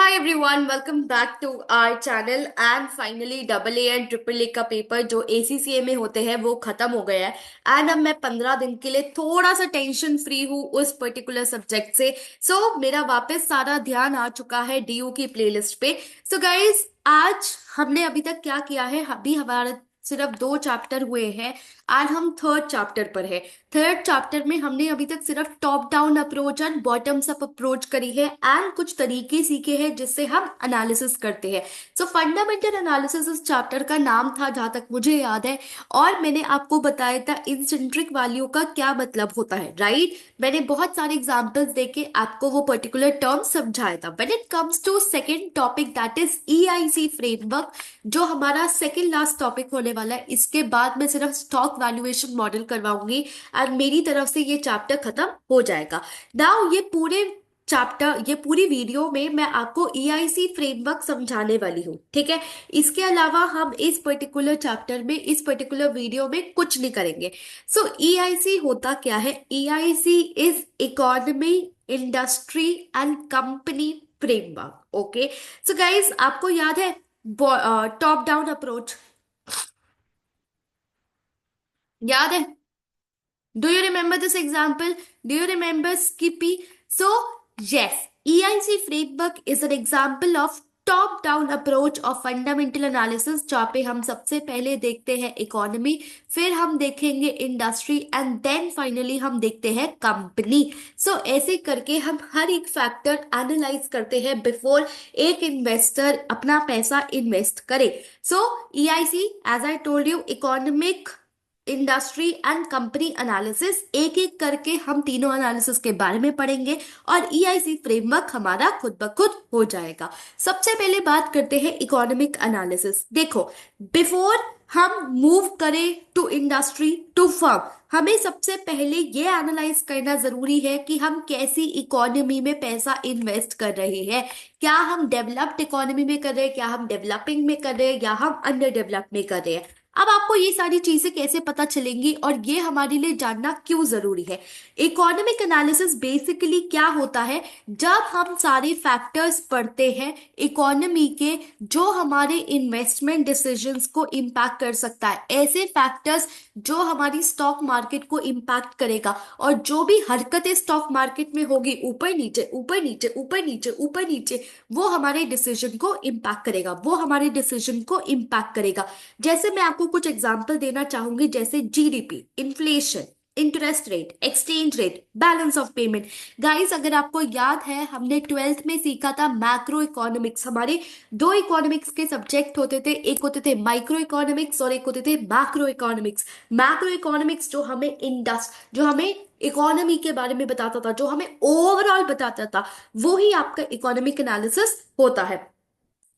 Hi everyone, welcome back to our channel and finally double A and triple A का paper जो ACCA में होते हैं वो खत्म हो गया है। एंड अब मैं 15 दिन के लिए थोड़ा सा टेंशन फ्री हूँ उस पर्टिकुलर सब्जेक्ट से। मेरा वापस सारा ध्यान आ चुका है डीयू की प्लेलिस्ट पे। गाइस, आज हमने अभी तक क्या किया है, अभी हमारा सिर्फ 2 चैप्टर हुए हैं एंड हम थर्ड चैप्टर पर है। थर्ड चैप्टर में हमने अभी तक सिर्फ top down approach and bottoms up approach करी है एंड कुछ तरीके सीखे हैं जिससे हम एनालिसिस करते हैं। फंडामेंटल एनालिसिस इस चैप्टर का नाम था जहां तक मुझे याद है। और मैंने आपको बताया था इंसेंट्रिक वैल्यू का क्या मतलब होता है, राइट? मैंने बहुत सारे एग्जांपल्स देके आपको वो पर्टिकुलर टर्म समझाया था। When it comes to second topic that is EIC framework, जो हमारा सेकंड लास्ट टॉपिक होने वाला है, इसके बाद मैं सिर्फ स्टॉक वैल्यूएशन मॉडल करवाऊंगी और मेरी तरफ से ये चैप्टर खत्म हो जाएगा। नाउ ये पूरी वीडियो में मैं आपको ईआईसी फ्रेमवर्क समझाने वाली हूँ, ठीक है? इसके अलावा हम इस पर्टिकुलर चैप्टर में, इस पर्टिकुलर वीडियो में कुछ नहीं करेंगे। ईआईसी होता क्या है? EIC is economy, industry and company framework. Okay, guys, आपको याद है टॉप डाउन अप्रोच? याद है? Do you remember this example? Do you remember Skippy? Yes, EIC framework is an example of top down approach of fundamental analysis, जहाँ पे हम सबसे पहले देखते हैं इकोनॉमी, फिर हम देखेंगे इंडस्ट्री एंड देन फाइनली हम देखते हैं कंपनी। ऐसे करके हम हर एक फैक्टर एनालाइज करते हैं बिफोर एक इन्वेस्टर अपना पैसा इन्वेस्ट करे। EIC, as I told you, economic, industry and company analysis, एक एक करके हम तीनों एनालिसिस के बारे में पढ़ेंगे और ईआईसी फ्रेमवर्क हमारा खुद ब खुद हो जाएगा। सबसे पहले बात करते हैं इकोनॉमिक एनालिसिस। देखो, बिफोर हम मूव करें टू इंडस्ट्री टू फर्म, हमें सबसे पहले ये एनालाइज करना जरूरी है कि हम कैसी इकोनॉमी में पैसा इन्वेस्ट कर रहे हैं। क्या हम डेवलप्ड इकोनॉमी में कर रहे हैं, क्या हम डेवलपिंग में कर रहे हैं, या हम अंडर डेवलप में कर रहे हैं? अब आपको ये सारी चीजें कैसे पता चलेंगी और ये हमारे लिए जानना क्यों जरूरी है? इकोनॉमिक एनालिसिस बेसिकली क्या होता है? जब हम सारे फैक्टर्स पढ़ते हैं इकोनॉमी के, जो हमारे इन्वेस्टमेंट डिसीजंस को इम्पैक्ट कर सकता है, ऐसे फैक्टर्स जो हमारी स्टॉक मार्केट को इम्पैक्ट करेगा, और जो भी हरकतें स्टॉक मार्केट में होगी, ऊपर नीचे ऊपर नीचे ऊपर नीचे ऊपर नीचे, वो हमारे डिसीजन को इम्पैक्ट करेगा, वो हमारे डिसीजन को इम्पैक्ट करेगा। जैसे मैं आपको कुछ एग्जांपल देना चाहूंगी, जैसे GDP, inflation, interest rate, exchange rate, balance of payment. Guys, अगर आपको याद है, हमने ट्वेल्थ में सीखा था मैक्रो इकोनॉमिक्स। हमारे दो इकोनॉमिक्स के सब्जेक्ट होते थे, एक होते थे माइक्रो इकोनॉमिक्स और एक होते थे मैक्रो इकोनॉमिक्स। मैक्रो इकोनॉमिक्स जो हमें इकोनॉमी के बारे में बताता था, जो हमें ओवरऑल बताता था, वो ही आपका इकोनॉमिक एनालिसिस होता है।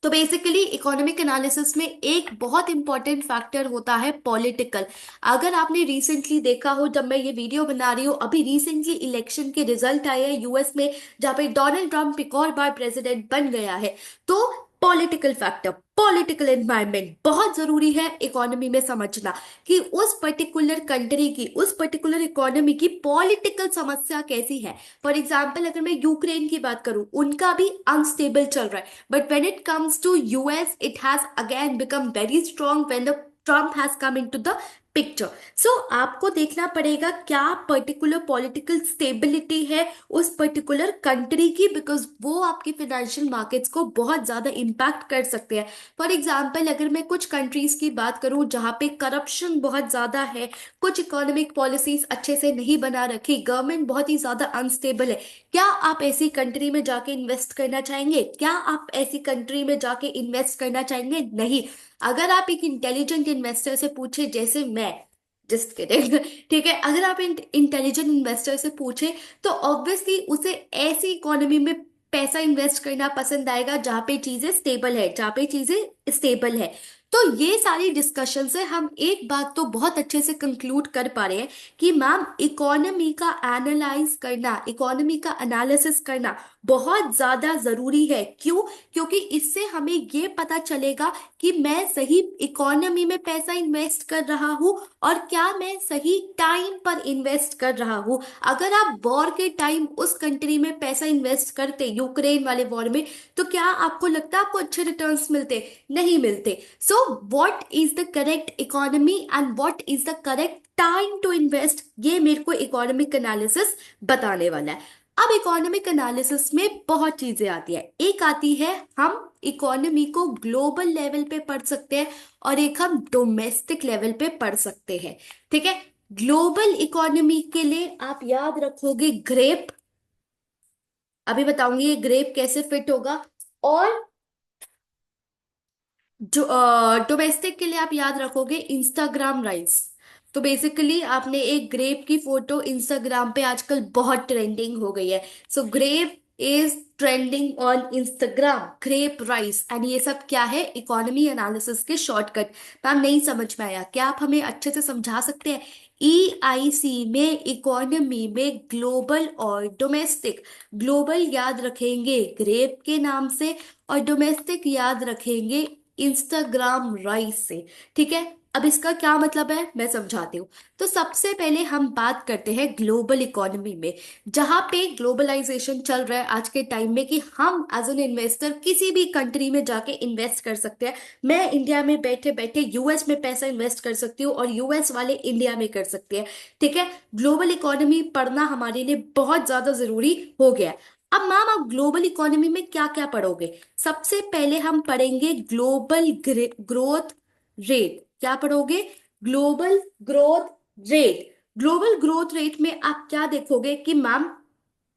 बेसिकली इकोनॉमिक एनालिसिस में एक बहुत इंपॉर्टेंट फैक्टर होता है पॉलिटिकल। अगर आपने रिसेंटली देखा हो, जब मैं ये वीडियो बना रही हूँ, अभी रिसेंटली इलेक्शन के रिजल्ट आए हैं यूएस में, जहाँ पे डोनाल्ड ट्रंप एक और बार प्रेसिडेंट बन गया है। तो पॉलिटिकल फैक्टर, पॉलिटिकल एनवायरनमेंट बहुत जरूरी है इकोनॉमी में समझना, कि उस पर्टिकुलर कंट्री की, उस पर्टिकुलर इकोनॉमी की पॉलिटिकल समस्या कैसी है। फॉर एग्जाम्पल, अगर मैं यूक्रेन की बात करूं, उनका भी अनस्टेबल चल रहा है, but when it comes to US, it has again become very strong when the Trump has come into the picture. आपको देखना पड़ेगा क्या पर्टिकुलर पॉलिटिकल स्टेबिलिटी है उस पर्टिकुलर कंट्री की, बिकॉज वो आपके फाइनेंशियल मार्केट्स को बहुत ज्यादा इंपैक्ट कर सकते हैं। फॉर एग्जाम्पल, अगर मैं कुछ कंट्रीज की बात करूं जहां पे करप्शन बहुत ज्यादा है, कुछ इकोनॉमिक पॉलिसीज अच्छे से नहीं बना रखी, गवर्नमेंट बहुत ही ज्यादा अनस्टेबल है, क्या आप ऐसी कंट्री में जाके इन्वेस्ट करना चाहेंगे? क्या आप ऐसी कंट्री में जाके इन्वेस्ट करना चाहेंगे? नहीं। अगर आप एक इंटेलिजेंट इन्वेस्टर से पूछे, जैसे मैं, जस्ट किडिंग, ठीक है, अगर आप इंटेलिजेंट इन्वेस्टर से पूछे, तो ऑब्वियसली उसे ऐसी इकोनॉमी में पैसा इन्वेस्ट करना पसंद आएगा जहां पे चीजें स्टेबल है, जहां पे चीजें स्टेबल है। तो ये सारी डिस्कशन से हम एक बात तो बहुत अच्छे से कंक्लूड कर पा रहे हैं कि मैम, इकोनॉमी का एनालाइज करना, इकोनॉमी का एनालिसिस करना बहुत ज्यादा जरूरी है। क्यों? क्योंकि इससे हमें ये पता चलेगा कि मैं सही इकोनॉमी में पैसा इन्वेस्ट कर रहा हूँ और क्या मैं सही टाइम पर इन्वेस्ट कर रहा हूँ। अगर आप वॉर के टाइम उस कंट्री में पैसा इन्वेस्ट करते, यूक्रेन वाले वॉर में, तो क्या आपको लगता है आपको अच्छे रिटर्न्स मिलते? नहीं मिलते। So what is the correct economy and what is the correct time to invest, ये मेरे को इकोनॉमिक एनालिसिस बताने वाला है। अब इकोनॉमिक एनालिसिस में बहुत चीजें आती है। एक आती है हम इकोनॉमी को ग्लोबल लेवल पे पढ़ सकते हैं और एक हम डोमेस्टिक लेवल पे पढ़ सकते हैं। ठीक है। ग्लोबल इकोनॉमी के लिए आप याद रखोगे ग्रेप, अभी बताऊंगी ये ग्रेप कैसे फिट होगा। और जो डोमेस्टिक के लिए आप याद रखोगे इंस्टाग्राम राइस। तो बेसिकली आपने एक ग्रेप की फोटो इंस्टाग्राम पे आजकल बहुत ट्रेंडिंग हो गई है। So grape is trending on Instagram, grape rice, and ये सब क्या है? इकोनॉमी एनालिसिस के शॉर्टकट। मैम नहीं समझ में आया, क्या आप हमें अच्छे से समझा सकते हैं? EIC में इकोनॉमी में ग्लोबल और डोमेस्टिक, ग्लोबल याद रखेंगे ग्रेप के नाम से और डोमेस्टिक याद रखेंगे इंस्टाग्राम राइस से। ठीक है। अब इसका क्या मतलब है मैं समझाती हूँ। तो सबसे पहले हम बात करते हैं ग्लोबल इकोनॉमी में, जहां पे ग्लोबलाइजेशन चल रहा है आज के टाइम में कि हम एज एन इन्वेस्टर किसी भी कंट्री में जाके इन्वेस्ट कर सकते हैं। मैं इंडिया में बैठे बैठे यूएस में पैसा इन्वेस्ट कर सकती हूँ और यूएस वाले इंडिया में कर सकते हैं। ठीक है। ग्लोबल इकोनॉमी पढ़ना हमारे लिए बहुत ज्यादा जरूरी हो गया है। अब मैम आप ग्लोबल इकोनॉमी में क्या क्या पढ़ोगे? सबसे पहले हम पढ़ेंगे ग्लोबल ग्रोथ रेट। क्या पढ़ोगे? Global growth rate. Global growth rate में आप क्या देखोगे कि मैम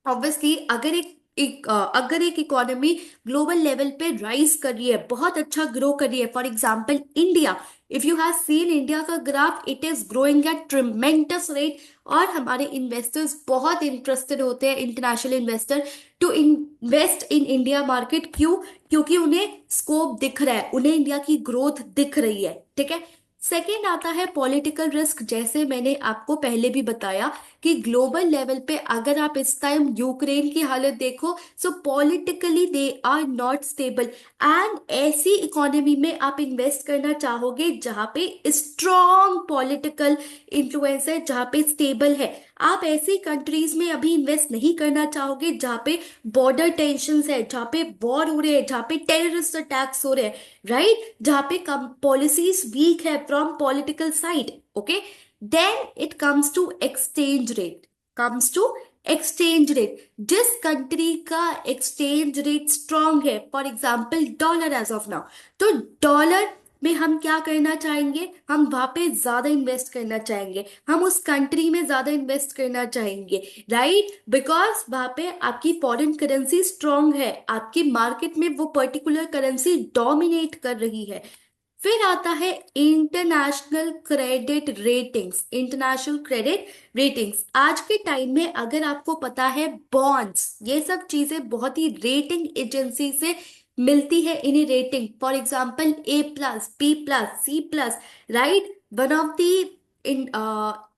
ऑब्वियसली अगर एक इकोनॉमी ग्लोबल लेवल पे राइज कर रही है, बहुत अच्छा ग्रो कर रही है, for example India, if you have seen India का graph, it is growing at tremendous rate. और हमारे इन्वेस्टर्स बहुत इंटरेस्टेड होते हैं, international investor, to invest in India market. क्यों? क्योंकि उन्हें स्कोप दिख रहा है, उन्हें इंडिया की ग्रोथ दिख रही है। ठीक है। सेकेंड आता है पॉलिटिकल रिस्क। जैसे मैंने आपको पहले भी बताया कि ग्लोबल लेवल पे अगर आप इस टाइम यूक्रेन की हालत देखो, so politically they are not stable, and ऐसी इकोनॉमी में आप इन्वेस्ट करना चाहोगे जहां पे स्ट्रॉन्ग पॉलिटिकल इन्फ्लुएंस है, जहां पे स्टेबल है। आप ऐसी कंट्रीज में अभी इन्वेस्ट नहीं करना चाहोगे जहां पे बॉर्डर टेंशन है, जहां पे वॉर हो रहे हैं, जहां पे टेररिस्ट अटैक्स हो रहे हैं, राइट, जहां पे पॉलिसीज वीक है from political side. Okay. Then it comes to exchange rate, comes to exchange rate. जिस कंट्री का एक्सचेंज रेट स्ट्रांग है, for example dollar as of now, तो डॉलर में हम क्या करना चाहेंगे? हम वहां पे ज्यादा इन्वेस्ट करना चाहेंगे, हम उस कंट्री में ज्यादा इन्वेस्ट करना चाहेंगे, राइट, बिकॉज वहां पे आपकी फॉरेन करेंसी स्ट्रांग है, आपकी मार्केट में वो पर्टिकुलर करेंसी डोमिनेट कर रही है। फिर आता है international credit ratings. International credit ratings आज के टाइम में अगर आपको पता है, बॉन्ड्स ये सब चीजें बहुत ही रेटिंग एजेंसी से मिलती है इन्हीं rating, for example A+, B+, C+, right. One of the in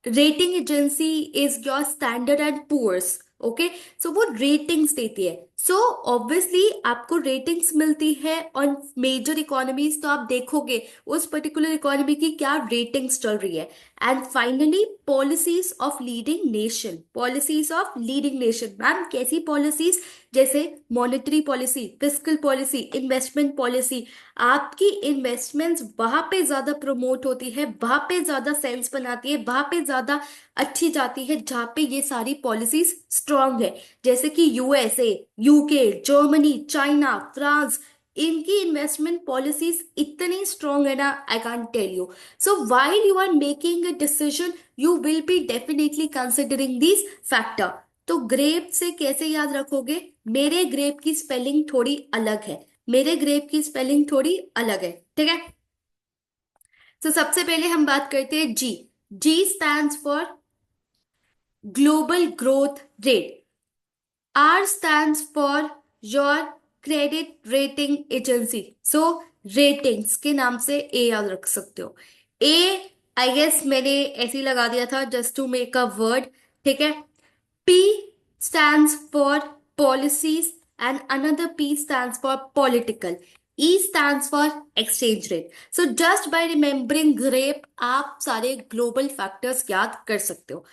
rating agency is your Standard and Poor's. Okay. So वो रेटिंग्स देती है। सो ऑब्वियसली आपको रेटिंग्स मिलती है ऑन मेजर इकोनॉमीज, तो आप देखोगे उस पर्टिकुलर इकोनॉमी की क्या रेटिंग्स चल रही है। And finally policies of leading nation, policies of leading nation. Ma'am कैसी पॉलिसीज? जैसे monetary policy, fiscal policy, investment policy. आपकी इन्वेस्टमेंट्स वहां पे ज्यादा प्रमोट होती है, वहां पे ज्यादा सेंस बनाती है, वहां पे ज्यादा अच्छी जाती है जहां पे ये सारी पॉलिसीज स्ट्रांग है। जैसे कि USA, UK, Germany, China, France, इनकी इन्वेस्टमेंट पॉलिसीज इतनी स्ट्रांग है ना, I can't tell you. So while you are making a decision, you will be definitely considering this factor. तो ग्रेप से कैसे याद रखोगे? मेरे ग्रेप की स्पेलिंग थोड़ी अलग है, मेरे ग्रेप की स्पेलिंग थोड़ी अलग है। ठीक है। तो सबसे पहले हम बात करते हैं G. G stands for global growth rate. R stands for your credit rating agency. So ratings के नाम से A याद रख सकते हो। A आई गेस मैंने ऐसे ही लगा दिया था just to make a word. ठीक है। P stands for policies and another P stands for political. E stands for exchange rate. So just by remembering GRAPE आप सारे ग्लोबल फैक्टर्स याद कर सकते हो।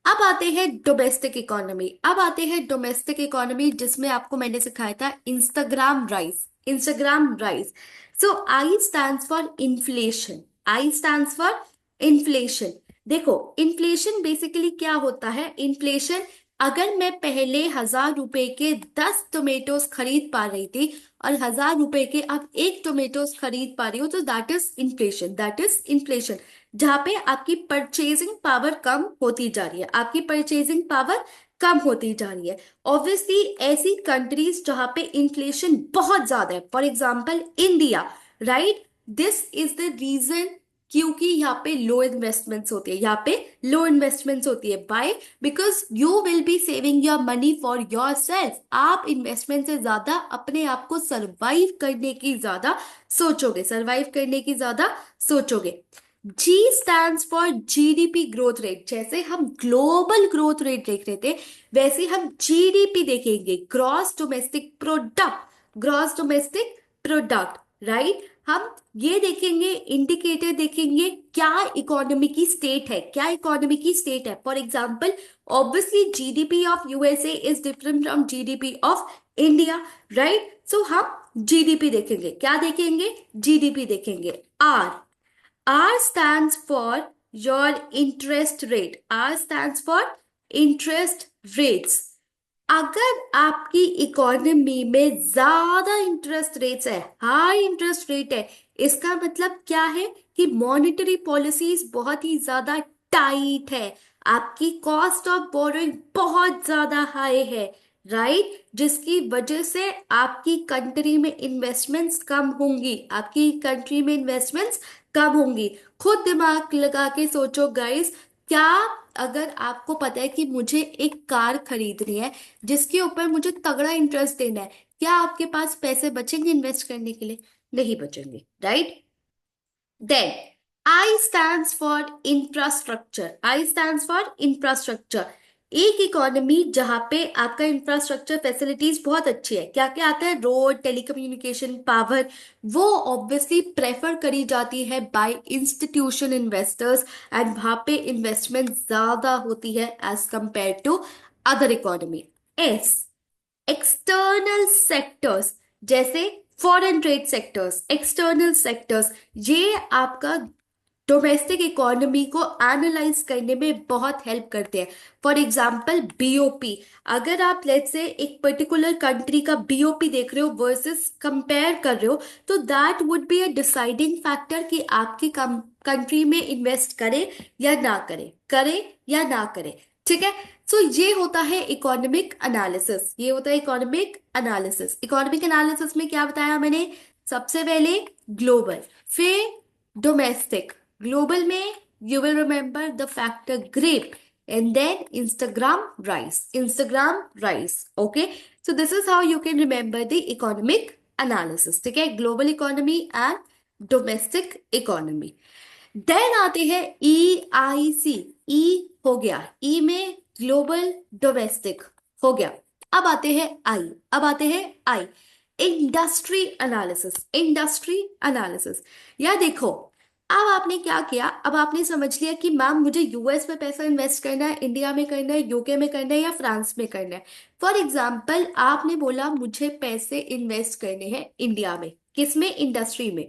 अब आते हैं डोमेस्टिक इकोनॉमी। अब आते हैं डोमेस्टिक इकोनॉमी जिसमें आपको मैंने सिखाया था Instagram rise. Instagram rise. So I stands for inflation. I stands for inflation. देखो इन्फ्लेशन बेसिकली क्या होता है। इन्फ्लेशन, अगर मैं पहले 1,000 रुपए के 10 टोमेटोज खरीद पा रही थी और 1,000 रुपए के अब एक टोमेटोज खरीद पा रही हूँ, तो that is inflation. That is inflation, जहां पे आपकी परचेजिंग पावर कम होती जा रही है। आपकी परचेजिंग पावर कम होती जा रही है। ऑब्वियसली ऐसी कंट्रीज जहां पे इन्फ्लेशन बहुत ज्यादा है, for example India, right. This is the reason, क्योंकि यहाँ पे लो इन्वेस्टमेंट्स होती है। यहाँ पे लो इन्वेस्टमेंट्स होती है। By, because you will be saving your money for yourself. आप इन्वेस्टमेंट से ज्यादा अपने आप को सर्वाइव करने की ज्यादा सोचोगे, सर्वाइव करने की ज्यादा सोचोगे। जी stands for GDP growth rate. जैसे हम ग्लोबल ग्रोथ रेट देख रहे थे, वैसे हम जीडीपी देखेंगे, gross domestic product. Gross domestic product, right. हम ये देखेंगे, इंडिकेटर देखेंगे, क्या इकोनॉमी की स्टेट है, क्या इकोनॉमी की स्टेट है। For example, obviously GDP of USA is different from GDP of India, right. So हम जीडीपी देखेंगे, क्या देखेंगे, जीडीपी देखेंगे। R, R stands for your interest rate. R stands for interest rates. अगर आपकी इकोनॉमी में ज्यादा इंटरेस्ट रेट्स है, हाई इंटरेस्ट रेट है, इसका मतलब क्या है कि मॉनेटरी पॉलिसीज बहुत ही ज्यादा टाइट है। आपकी कॉस्ट ऑफ बोरोइंग बहुत ज्यादा हाई है, राइट। जिसकी वजह से आपकी कंट्री में इन्वेस्टमेंट्स कम होंगी। आपकी कंट्री में इन्वेस्टमेंट्स कम होंगी। खुद दिमाग लगा के सोचो गाइस, क्या अगर आपको पता है कि मुझे एक कार खरीदनी है जिसके ऊपर मुझे तगड़ा इंटरेस्ट देना है, क्या आपके पास पैसे बचेंगे इन्वेस्ट करने के लिए? नहीं बचेंगे, right. Then I stands for infrastructure. I stands for infrastructure. एक इकोनॉमी जहां पे आपका इंफ्रास्ट्रक्चर फैसिलिटीज बहुत अच्छी है, क्या क्या आता है, रोड, टेलीकम्युनिकेशन, पावर, वो ऑब्वियसली प्रेफर करी जाती है बाय इंस्टीट्यूशन इन्वेस्टर्स, एंड वहां पे इन्वेस्टमेंट ज्यादा होती है as compare to other economy. S, external sectors, जैसे foreign trade sectors, external sectors, ये आपका डोमेस्टिक इकोनॉमी को एनालाइज करने में बहुत हेल्प करते हैं। फॉर एग्जाम्पल बीओपी, अगर आप लेट्स से एक पर्टिकुलर कंट्री का बीओपी देख रहे हो वर्सेस कंपेयर कर रहे हो, तो that would be a deciding factor कि आपकी कंट्री में इन्वेस्ट करे या ना करे, करे या ना करे, ठीक है। सो ये होता है इकोनॉमिक एनालिसिस। ये होता है इकोनॉमिक एनालिसिस। इकोनॉमिक एनालिसिस में क्या बताया मैंने, सबसे पहले ग्लोबल, फिर डोमेस्टिक। ग्लोबल में you will remember the factor grape, and then Instagram rise. Instagram rise. Okay. So this is how you can remember the economic analysis. ठीक है, global economy and domestic economy. Then आते हैं ई आई सी। ई हो गया, ई में global domestic हो गया। अब आते हैं आई। अब आते हैं आई, इंडस्ट्री एनालिसिस। इंडस्ट्री एनालिसिस, या देखो, अब आपने क्या किया, अब आपने समझ लिया कि मैम मुझे यूएस में पैसा इन्वेस्ट करना है, इंडिया में करना है, यूके में करना है या फ्रांस में करना है। फॉर एग्जाम्पल आपने बोला मुझे पैसे इन्वेस्ट करने हैं इंडिया में, किसमें, इंडस्ट्री में,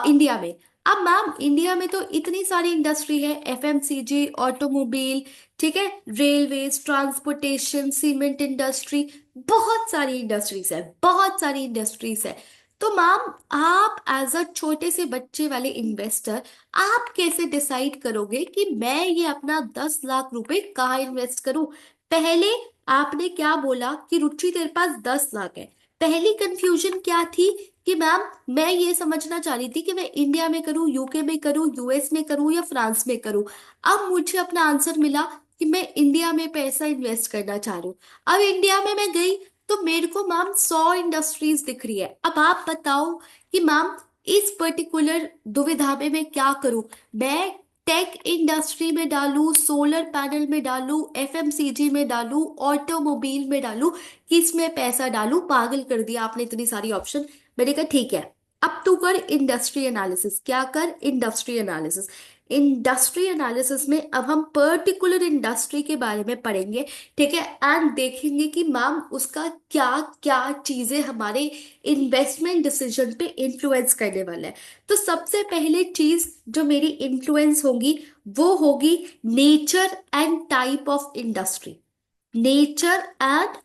इंडिया में। अब मैम इंडिया में तो इतनी सारी इंडस्ट्री है, एफएमसीजी, ऑटोमोबाइल, ठीक है, रेलवेज, ट्रांसपोर्टेशन, सीमेंट इंडस्ट्री, बहुत सारी इंडस्ट्रीज है, बहुत सारी इंडस्ट्रीज है। तो मैम आप एज अ छोटे से बच्चे वाले इन्वेस्टर, आप कैसे डिसाइड करोगे कि मैं ये अपना 10 लाख रुपए कहाँ इन्वेस्ट करूं? पहले आपने क्या बोला कि रुचि तेरे पास 10 लाख है। पहली कंफ्यूजन क्या थी कि मैम मैं ये समझना चाह रही थी कि मैं इंडिया में करूं, यूके में करूं, यूएस में करूं या फ्रांस में करूं। अब मुझे अपना आंसर मिला कि मैं इंडिया में पैसा इन्वेस्ट करना चाह रही हूँ। अब इंडिया में मैं गई तो मेरे को मैम 100 इंडस्ट्रीज दिख रही है। अब आप बताओ कि मैम इस पर्टिकुलर दुविधा में मैं क्या करूं? मैं टेक इंडस्ट्री में डालूं, सोलर पैनल में डालूं, एफएमसीजी में डालूं, ऑटोमोबाइल में डालूं, किसमें पैसा डालूं? पागल कर दिया आपने, इतनी सारी ऑप्शन। मैंने कहा ठीक है, अब तू कर इंडस्ट्री एनालिसिस। क्या कर? Industry analysis. इंडस्ट्री एनालिसिस में अब हम पर्टिकुलर इंडस्ट्री के बारे में पढ़ेंगे, ठीक है, एंड देखेंगे कि मैम उसका क्या क्या चीजें हमारे इन्वेस्टमेंट डिसीजन पे इन्फ्लुएंस करने वाला है। तो सबसे पहले चीज जो मेरी इन्फ्लुएंस होगी वो होगी nature and type of industry. Nature and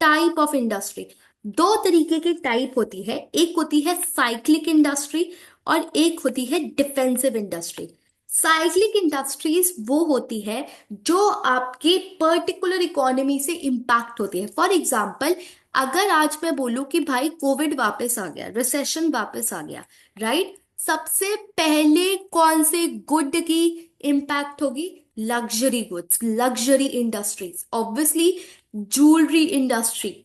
type of industry. दो तरीके की टाइप होती है, एक होती है साइक्लिक इंडस्ट्री और एक होती है डिफेंसिव इंडस्ट्री। साइक्लिक इंडस्ट्रीज वो होती है जो आपके पर्टिकुलर इकोनॉमी से इंपैक्ट होती है। फॉर एग्जाम्पल, अगर आज मैं बोलूं कि भाई कोविड वापस आ गया, रिसेशन वापस आ गया, राइट, सबसे पहले कौन से गुड की इंपैक्ट होगी? Luxury goods, luxury industries, obviously jewellery industry,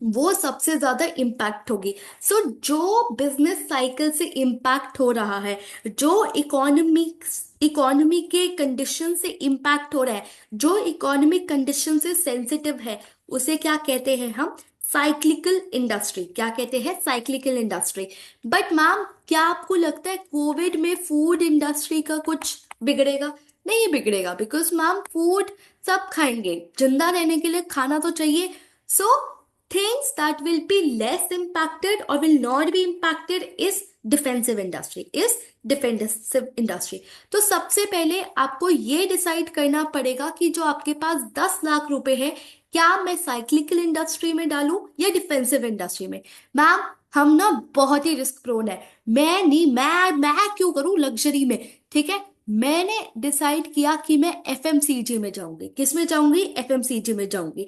वो सबसे ज्यादा इम्पैक्ट होगी। सो जो बिजनेस साइकिल से इम्पैक्ट हो रहा है, जो इकोनॉमी के कंडीशन से इम्पैक्ट हो रहा है, जो इकोनॉमिक कंडीशन से सेंसिटिव है, उसे क्या कहते हैं हम? Cyclical industry. क्या कहते हैं? Cyclical industry. बट मैम, क्या आपको लगता है कोविड में फूड इंडस्ट्री का कुछ बिगड़ेगा? नहीं बिगड़ेगा, बिकॉज मैम फूड सब खाएंगे, जिंदा रहने के लिए खाना तो चाहिए। सो things that will be less impacted or will not be impacted is defensive industry, is defensive industry। तो सबसे पहले आपको ये डिसाइड करना पड़ेगा कि जो आपके पास 10 लाख रुपए है, क्या मैं साइक्लिकल इंडस्ट्री में डालूं या डिफेंसिव इंडस्ट्री में? मैम, हम ना बहुत ही रिस्क प्रोन है। मैं नहीं, मैं क्यों करूं लग्जरी में? ठीक है, मैंने डिसाइड किया कि मैं एफएमसीजी में जाऊंगी। किस में जाऊंगी? एफएमसीजी में जाऊंगी।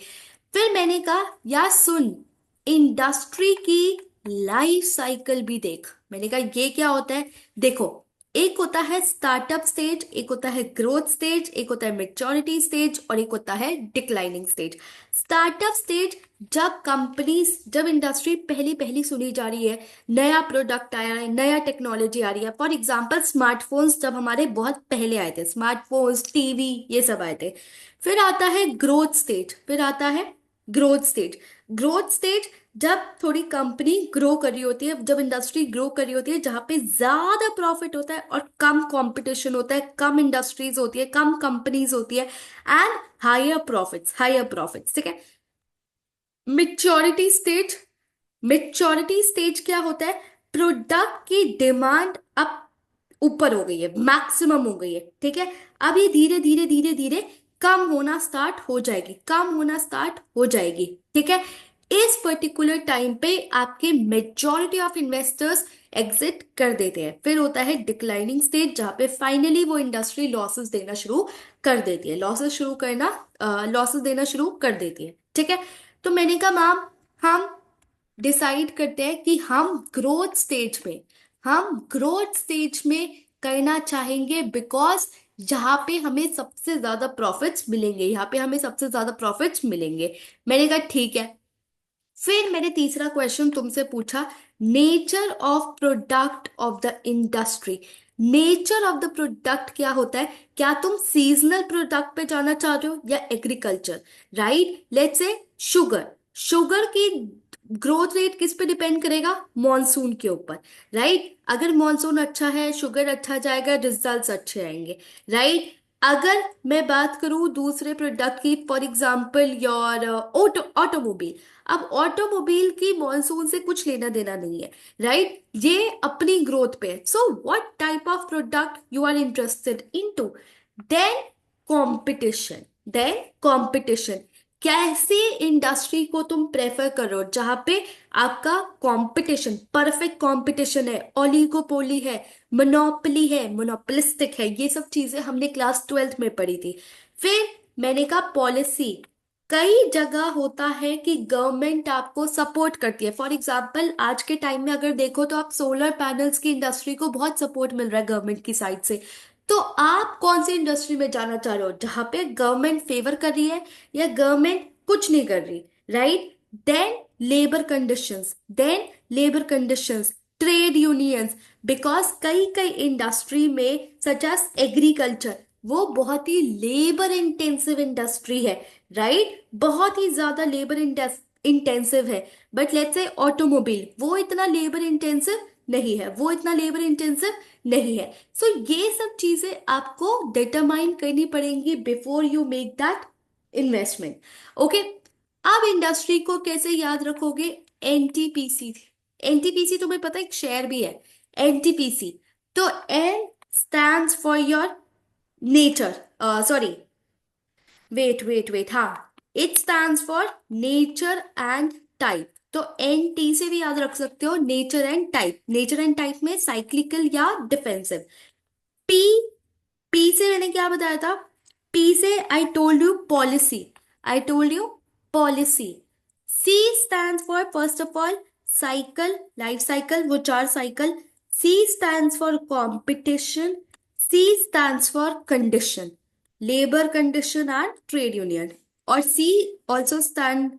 फिर मैंने कहा यार सुन, इंडस्ट्री की लाइफ साइकिल भी देख। मैंने कहा ये क्या होता है? देखो, एक होता है स्टार्टअप स्टेज, एक होता है ग्रोथ स्टेज, एक होता है मेच्योरिटी स्टेज और एक होता है डिक्लाइनिंग स्टेज। स्टार्टअप स्टेज, जब इंडस्ट्री पहली पहली सुनी जा रही है, नया प्रोडक्ट आया है, नया टेक्नोलॉजी आ रही है। फॉर एग्जाम्पल स्मार्टफोन्स जब हमारे बहुत पहले आए थे, स्मार्टफोन्स, टीवी, ये सब आए थे। फिर आता है ग्रोथ स्टेज, फिर आता है ग्रोथ स्टेज। ग्रोथ स्टेज जब थोड़ी कंपनी ग्रो कर रही होती है, जब इंडस्ट्री ग्रो कर रही होती है, जहां पे ज्यादा प्रॉफिट होता है और कम कंपटीशन होता है, कम इंडस्ट्रीज होती है, कम कंपनीज होती है, and higher profits, higher profits, ठीक है। मेच्योरिटी स्टेज, मेच्योरिटी स्टेज क्या होता है? प्रोडक्ट की डिमांड अब ऊपर हो गई है, मैक्सिमम हो गई है, ठीक है। अब ये धीरे धीरे धीरे धीरे कम होना स्टार्ट हो जाएगी, कम होना स्टार्ट हो जाएगी, ठीक है। इस पर्टिकुलर टाइम पे आपके मेजॉरिटी ऑफ इन्वेस्टर्स एग्जिट कर देते हैं। फिर होता है डिक्लाइनिंग स्टेज, जहां पे फाइनली वो इंडस्ट्री लॉसेस देना शुरू कर देती है, लॉसेस देना शुरू कर देती है, ठीक है। तो मैंने कहा मैम, हम डिसाइड करते हैं कि हम ग्रोथ स्टेज में करना चाहेंगे, बिकॉज यहाँ पे हमें सबसे ज्यादा प्रॉफिट्स मिलेंगे, यहाँ पे हमें सबसे ज्यादा प्रॉफिट्स मिलेंगे। मैंने कहा ठीक है। फिर मैंने तीसरा क्वेश्चन तुमसे पूछा, nature of product of the industry. Nature of the product क्या होता है? क्या तुम सीजनल प्रोडक्ट पे जाना चाह रहे हो या agriculture? Right, let's say sugar, sugar की ग्रोथ रेट किस पे डिपेंड करेगा? मॉनसून के ऊपर, राइट। अगर मॉनसून अच्छा है, शुगर अच्छा जाएगा, रिजल्ट्स अच्छे आएंगे, राइट। अगर मैं बात करूं दूसरे प्रोडक्ट की, फॉर एग्जांपल योर ऑटोमोबाइल, अब ऑटोमोबाइल की मॉनसून से कुछ लेना देना नहीं है, राइट, ये अपनी ग्रोथ पे है। So what type of product you are interested into? Then competition, then competition, कैसे इंडस्ट्री को तुम प्रेफर करो जहां पे आपका कंपटीशन, परफेक्ट कंपटीशन है, ओलिगोपोली है, मोनोपोली है, मोनोपोलिस्टिक है, ये सब चीजें हमने क्लास 12th में पढ़ी थी। फिर मैंने कहा पॉलिसी, कई जगह होता है कि गवर्नमेंट आपको सपोर्ट करती है। फॉर एग्जाम्पल आज के टाइम में अगर देखो तो आप सोलर पैनल्स की इंडस्ट्री को बहुत सपोर्ट मिल रहा है गवर्नमेंट की साइड से। तो आप कौन सी इंडस्ट्री में जाना चाह रहे हो, जहां पे गवर्नमेंट फेवर कर रही है या गवर्नमेंट कुछ नहीं कर रही, right. Then labour conditions, then labour conditions, trade unions, because कई कई इंडस्ट्री में सच एज एग्रीकल्चर, वो बहुत ही लेबर इंटेंसिव इंडस्ट्री है, राइट, बहुत ही ज्यादा लेबर इंटेंसिव है। बट लेट्स से ऑटोमोबाइल, वो इतना लेबर इंटेंसिव नहीं है, वो इतना लेबर इंटेंसिव नहीं है। सो ये सब चीजें आपको डिटरमाइन करनी पड़ेंगी before you make that investment. Okay, अब इंडस्ट्री को कैसे याद रखोगे? एनटीपीसी, एनटीपीसी तुम्हें पता है एक शेयर भी है, एनटीपीसी। तो N stands for your nature, sorry, wait हाँ, it stands for nature and type. तो एन टी से भी याद रख सकते हो, nature and type, nature and type में साइक्लिकल या डिफेंसिव। पी, पी से मैंने क्या बताया था? पी से I told you policy, I told you policy. C stands for first of all cycle, life cycle, वो चार cycle. C stands for competition, C stands for condition, labour condition and trade union. और C also stand,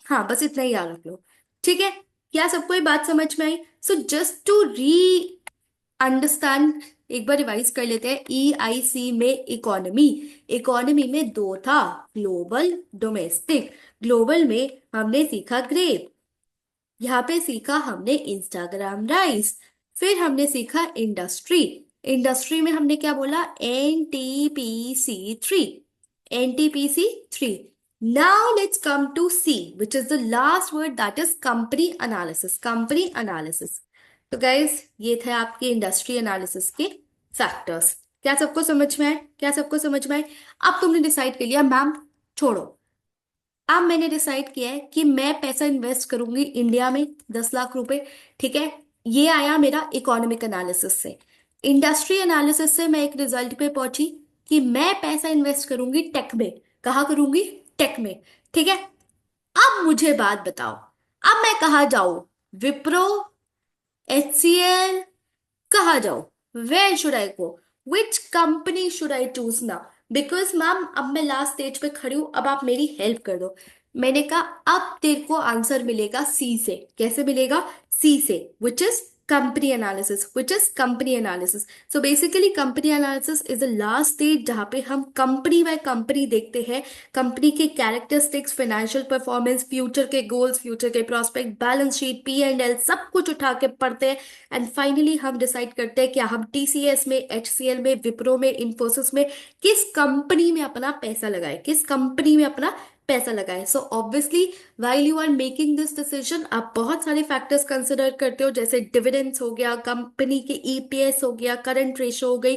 हाँ बस इतना ही याद रख लो, ठीक है? क्या सबको ये बात समझ में आई? So just to re understand, एक बार रिवाइज कर लेते हैं। ई आई सी में इकोनॉमी, इकोनॉमी में दो था, ग्लोबल डोमेस्टिक। ग्लोबल में हमने सीखा ग्रेप, यहाँ पे सीखा हमने इंस्टाग्राम राइस। फिर हमने सीखा इंडस्ट्री, इंडस्ट्री में हमने क्या बोला? NTPC 3, NTPC 3। Now let's come to C which is the last word, that is company analysis, company analysis. तो गाइस ये थे आपके इंडस्ट्री एनालिसिस के फैक्टर्स। क्या सबको समझ में आए? क्या सबको समझ में आए? अब तुमने डिसाइड कर लिया मैम, छोड़ो, अब मैंने डिसाइड किया है कि मैं पैसा इन्वेस्ट करूंगी इंडिया में 10 लाख रुपए, ठीक है? ये आया मेरा इकोनॉमिक एनालिसिस से। इंडस्ट्री एनालिसिस से मैं एक रिजल्ट पे पहुंची कि मैं पैसा इन्वेस्ट करूंगी टेक में। कहाँ करूंगी? टेक में, ठीक है? अब मुझे बात बताओ, अब मैं कहाँ जाऊं? विप्रो, HCL, कहाँ जाऊं? Where should I go? Which company should I choose now? Because ma'am अब मैं लास्ट स्टेज पे खड़ी हूं, अब आप मेरी हेल्प कर दो। मैंने कहा अब तेरे को आंसर मिलेगा सी से। कैसे मिलेगा? सी से, which is company analysis, which is company analysis. So basically company analysis is the last stage जहां पे हम कंपनी बाय कंपनी देखते हैं, कंपनी के कैरेक्टरिस्टिक्स, फाइनेंशियल परफॉर्मेंस, फ्यूचर के गोल्स, फ्यूचर के प्रोस्पेक्ट, बैलेंस शीट, P&L, सब कुछ उठा के पढ़ते हैं। एंड फाइनली हम डिसाइड करते हैं कि हम TCS में, HCL में, विप्रो में, इन्फोसिस में किस कंपनी में अपना पैसा लगाए, किस कंपनी में अपना पैसा लगाए। So obviously while you are making this decision, आप बहुत सारे फैक्टर्स कंसिडर करते हो, जैसे डिविडेंड्स हो गया, कंपनी के EPS हो गया, करंट रेशो हो गई,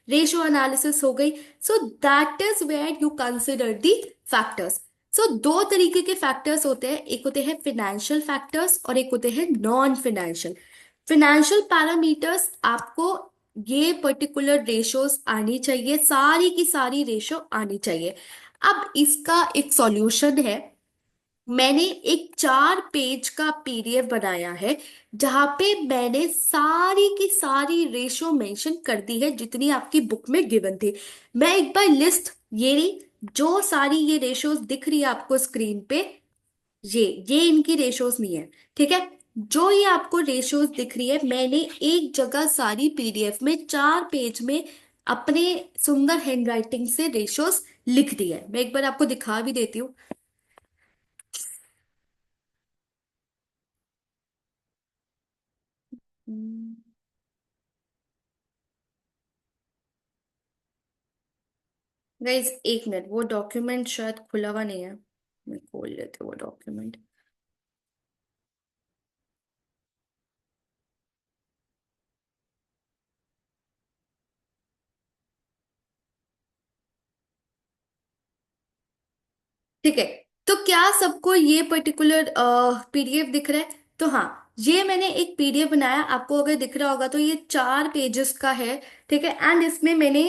रेशो एनालिसिस हो गई। So that is where you consider the factors. सो दो तरीके के फैक्टर्स होते हैं, एक होते हैं फिनेंशियल फैक्टर्स और एक होते हैं नॉन फिनेंशियल। फिनेंशियल पैरामीटर्स, आपको ये पर्टिकुलर रेशोस आनी चाहिए, सारी की सारी रेशो आनी चाहिए। अब इसका एक सॉल्यूशन है, मैंने एक 4 पेज का PDF बनाया है जहां पे मैंने सारी की सारी रेशो मेंशन कर दी है जितनी आपकी बुक में गिवन थी। मैं एक बार लिस्ट, ये रही, जो सारी ये रेशोज दिख रही है आपको स्क्रीन पे, ये इनकी रेशोज नहीं है, ठीक है? जो ये आपको रेशोज दिख रही है, मैंने एक जगह सारी PDF में 4 पेज में अपने सुंदर हैंडराइटिंग से रेशोज लिख दी है। मैं एक बार आपको दिखा भी देती हूँ। गाइज एक मिनट, वो डॉक्यूमेंट शायद खुला हुआ नहीं है, मैं खोल लेती हूँ वो डॉक्यूमेंट। ठीक है, तो क्या सबको ये पर्टिकुलर PDF दिख रहा है? तो हाँ, ये मैंने एक PDF बनाया, आपको अगर दिख रहा होगा तो ये 4 पेजेस का है, ठीक है? एंड इसमें मैंने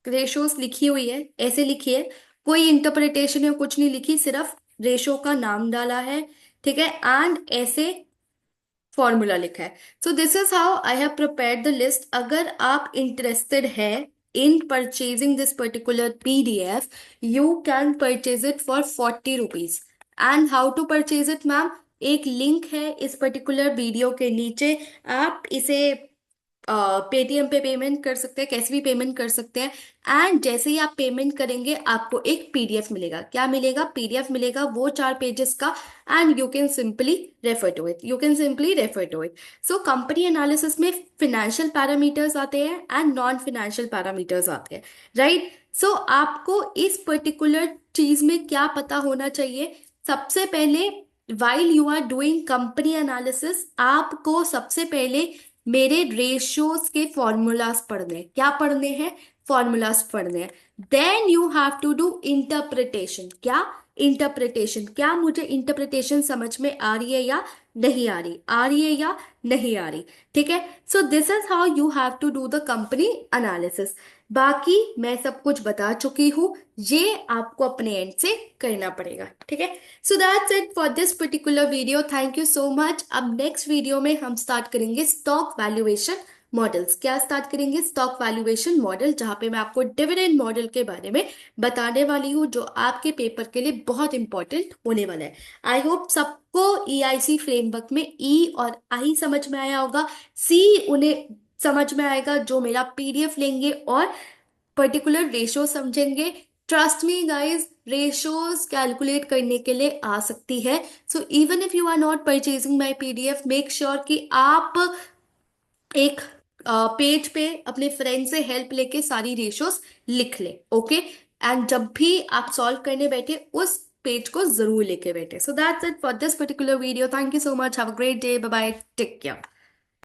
रेशोस लिखी हुई है, ऐसे लिखी है, कोई इंटरप्रिटेशन या कुछ नहीं लिखी, सिर्फ रेशो का नाम डाला है, ठीक है? एंड ऐसे फॉर्मूला लिखा है। So this is how I have prepared the list. अगर आप इंटरेस्टेड है इन purchasing this particular PDF, you can purchase it for 40 rupees. And how to purchase it, ma'am? एक लिंक है इस पर्टिकुलर वीडियो के नीचे, आप इसे पेटीएम पे पेमेंट कर सकते हैं, कैसे भी पेमेंट कर सकते हैं। एंड जैसे ही आप पेमेंट करेंगे आपको एक पीडीएफ मिलेगा। क्या मिलेगा? पीडीएफ मिलेगा, वो 4 पेजेस का। And you can simply refer to it, you can simply refer to it. So company analysis में फिनेंशियल पैरामीटर्स आते हैं एंड नॉन फिनेंशियल पैरामीटर्स आते हैं, राइट? सो आपको इस पर्टिकुलर चीज में क्या पता होना चाहिए? सबसे पहले, while you are doing company analysis, आपको सबसे पहले मेरे रेशियोज के फॉर्मूलाज पढ़ने हैं। क्या पढ़ने हैं? फॉर्मूलाज पढ़ने हैं। Then you have to do interpretation. क्या? इंटरप्रिटेशन। क्या मुझे इंटरप्रिटेशन समझ में आ रही है या नहीं आ रही? आ रही है या नहीं आ रही? ठीक है। So this is how you have to do the company analysis. बाकी मैं सब कुछ बता चुकी हूँ, ये आपको अपने एंड से करना पड़ेगा, ठीक है। सो that's it for this particular video. Thank you so much. अब नेक्स्ट वीडियो में हम स्टार्ट करेंगे स्टॉक वैल्यूएशन मॉडल्स। क्या स्टार्ट करेंगे? स्टॉक वैल्यूएशन मॉडल, जहां पे मैं आपको डिविडेंड मॉडल के बारे में बताने वाली हूँ, जो आपके पेपर के लिए बहुत इंपॉर्टेंट होने वाला है। आई होप सबको ईआईसी फ्रेमवर्क में ई और आई समझ में आया होगा। सी उन्हें समझ में आएगा जो मेरा पीडीएफ लेंगे और पर्टिकुलर रेशो समझेंगे। Trust me guys, ratios calculate करने के लिए आ सकती है। So even if you are not purchasing my PDF, make sure कि आप एक पेज पे अपने फ्रेंड से हेल्प लेके सारी रेशोज लिख ले, ओके? एंड जब भी आप सॉल्व करने बैठे उस पेज को जरूर लेके बैठे। So that's it for this particular video. Thank you so much. Have a great day. Bye bye. Take care.